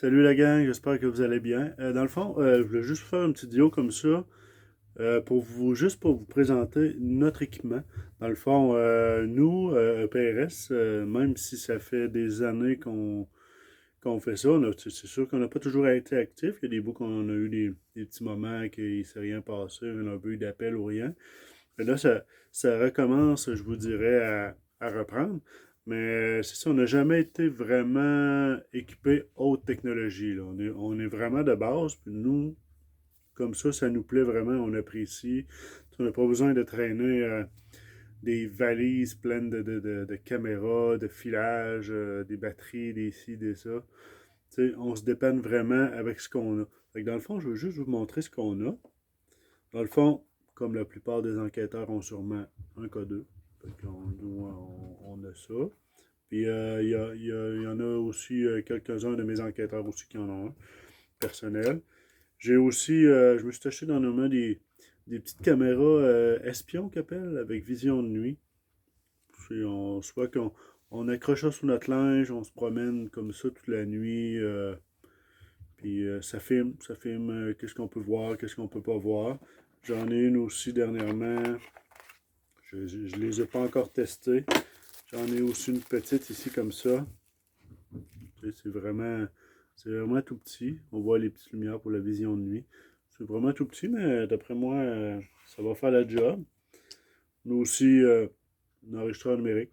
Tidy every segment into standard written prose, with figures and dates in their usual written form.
Salut la gang, j'espère que vous allez bien. Dans le fond, je voulais juste faire une petite vidéo comme ça juste pour vous présenter notre équipement. Dans le fond, nous, PRS, même si ça fait des années qu'on fait ça, c'est sûr qu'on n'a pas toujours été actif. Il y a des bouts qu'on a eu des petits moments qu'il ne s'est rien passé, on n'a pas eu d'appel ou rien. Mais là, ça recommence, je vous dirais, à reprendre. Mais c'est ça, on n'a jamais été vraiment équipé haute technologie, là. On est vraiment de base, puis nous, comme ça nous plaît vraiment, on apprécie. On n'a pas besoin de traîner des valises pleines de caméras, de filages, des batteries, des ci, des ça. Tu sais, on se dépanne vraiment avec ce qu'on a. Fait que dans le fond, je veux juste vous montrer ce qu'on a. Dans le fond, comme la plupart des enquêteurs ont sûrement un K2. Nous, on a ça. Puis il y en a aussi quelques-uns de mes enquêteurs aussi qui en ont un, personnel. J'ai aussi, je me suis acheté dans nos mains des petites caméras espions qu'ils appellent, avec vision de nuit. Soit qu'on accroche ça sous notre linge, on se promène comme ça toute la nuit, puis ça filme qu'est-ce qu'on peut voir, qu'est-ce qu'on peut pas voir. J'en ai une aussi dernièrement. Je les ai pas encore testées. J'en ai aussi une petite ici comme ça. C'est vraiment tout petit. On voit les petites lumières pour la vision de nuit. C'est vraiment tout petit, mais d'après moi, ça va faire la job. Nous aussi, un enregistreur numérique,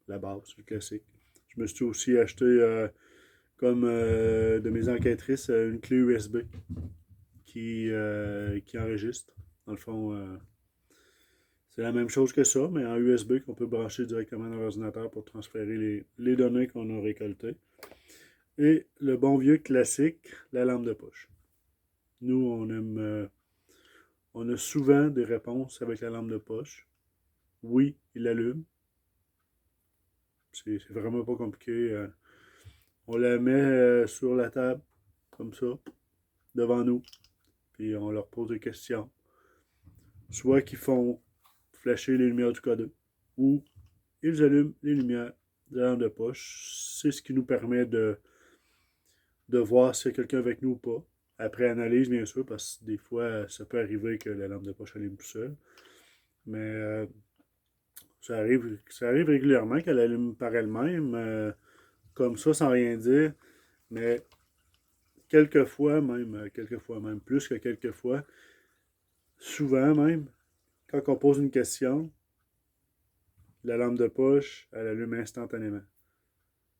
la base, le classique. Je me suis aussi acheté, comme de mes enquêtrices, une clé USB qui enregistre. Dans le fond, c'est la même chose que ça, mais en USB qu'on peut brancher directement dans l'ordinateur pour transférer les données qu'on a récoltées. Et le bon vieux classique, la lampe de poche. Nous, on a souvent des réponses avec la lampe de poche. Oui, il allume. C'est vraiment pas compliqué. On la met sur la table, comme ça, devant nous. Puis on leur pose des questions. Soit qu'ils font flasher les lumières du code, ou ils allument les lumières de la lampe de poche. C'est ce qui nous permet de voir s'il y a quelqu'un avec nous ou pas. Après analyse, bien sûr, parce que des fois, ça peut arriver que la lampe de poche allume tout seul. Mais ça arrive régulièrement qu'elle allume par elle-même, comme ça, sans rien dire. Mais quelquefois même, plus que quelquefois, souvent même, quand on pose une question, la lampe de poche, elle allume instantanément.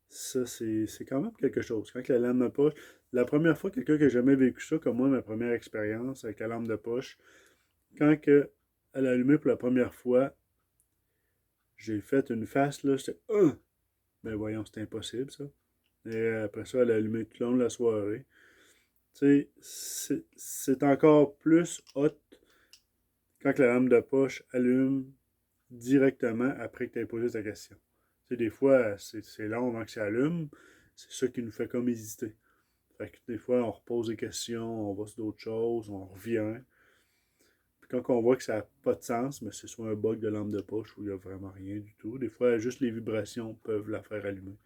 Ça, c'est quand même quelque chose. Quand la lampe de poche, la première fois, quelqu'un qui n'a jamais vécu ça, comme moi, ma première expérience avec la lampe de poche, quand elle a allumé pour la première fois, j'ai fait une face, là, j'étais, mais voyons, c'est impossible, ça. Et après ça, elle a allumé tout le long de la soirée. Tu sais, c'est encore plus hot quand la lampe de poche allume directement après que tu aies posé ta question. Tu sais, des fois, c'est long avant que ça allume. C'est ça qui nous fait comme hésiter. Fait que des fois, on repose des questions, on va sur d'autres choses, on revient. Puis quand on voit que ça n'a pas de sens, mais c'est soit un bug de lampe de poche ou il n'y a vraiment rien du tout. Des fois, juste les vibrations peuvent la faire allumer.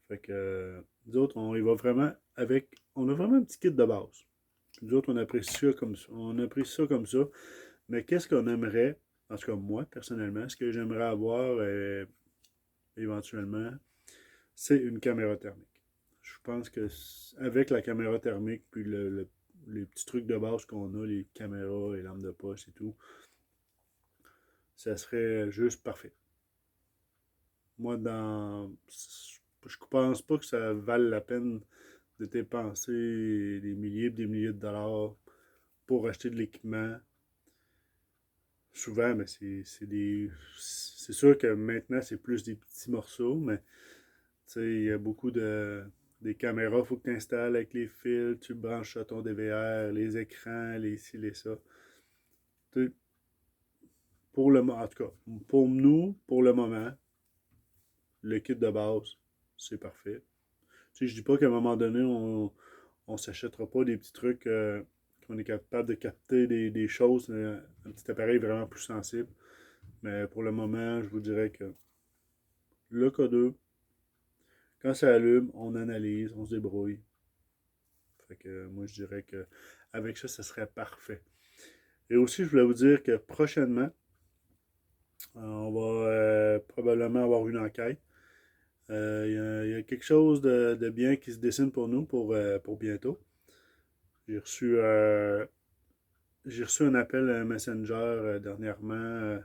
Fait que nous autres, on y va vraiment avec. On a vraiment un petit kit de base. Nous autres, on apprécie ça comme ça. On apprécie ça comme ça. Mais qu'est-ce qu'on aimerait, en tout cas moi, personnellement, ce que j'aimerais avoir éventuellement, c'est une caméra thermique. Je pense que avec la caméra thermique, puis les petits trucs de base qu'on a, les caméras, les lampes de poche et tout, ça serait juste parfait. Moi, je pense pas que ça vale la peine de dépenser des milliers de dollars pour acheter de l'équipement. Souvent, mais c'est sûr que maintenant, c'est plus des petits morceaux, mais tu sais, il y a beaucoup des caméras, il faut que tu installes avec les fils, tu branches à ton DVR, les écrans, les ci, les ça. Tu sais, en tout cas, pour nous, pour le moment, le kit de base, c'est parfait. Tu sais, je dis pas qu'à un moment donné, on s'achètera pas des petits trucs qu'on est capable de capter des choses, un petit appareil vraiment plus sensible. Mais pour le moment, je vous dirais que le K2, quand ça allume, on analyse, on se débrouille. Fait que moi, je dirais que avec ça, ce serait parfait. Et aussi, je voulais vous dire que prochainement, on va probablement avoir une enquête. Il y a quelque chose de bien qui se dessine pour nous pour bientôt. J'ai reçu, euh, j'ai reçu un appel Messenger dernièrement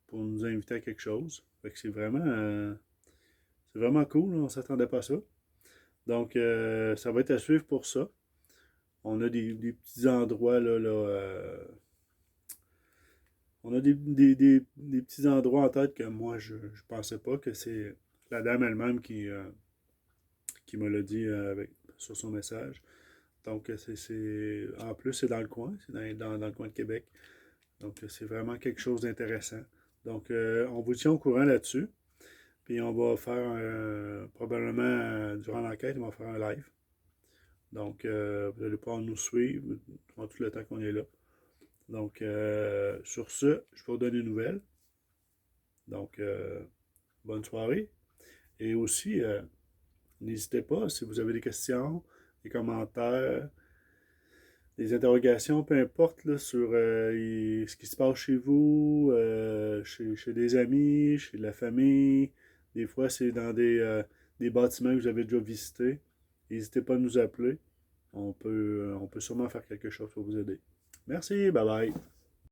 pour nous inviter à quelque chose. Fait que c'est vraiment cool, on ne s'attendait pas à ça. Donc, ça va être à suivre pour ça. On a des petits endroits on a des petits endroits en tête que moi je pensais pas que c'est la dame elle-même qui me l'a dit sur son message. Donc en plus c'est dans le coin, c'est dans le coin de Québec. Donc c'est vraiment quelque chose d'intéressant. Donc on vous tient au courant là-dessus. Puis on va faire probablement durant l'enquête, on va faire un live. Donc vous allez pouvoir nous suivre durant tout le temps qu'on est là. Donc sur ce, je vais vous donner une nouvelle. Donc bonne soirée. Et aussi, n'hésitez pas si vous avez des questions, des commentaires, des interrogations, peu importe là, sur ce qui se passe chez vous, chez des amis, chez la famille. Des fois, c'est dans des bâtiments que vous avez déjà visités. N'hésitez pas à nous appeler. On peut sûrement faire quelque chose pour vous aider. Merci, bye bye.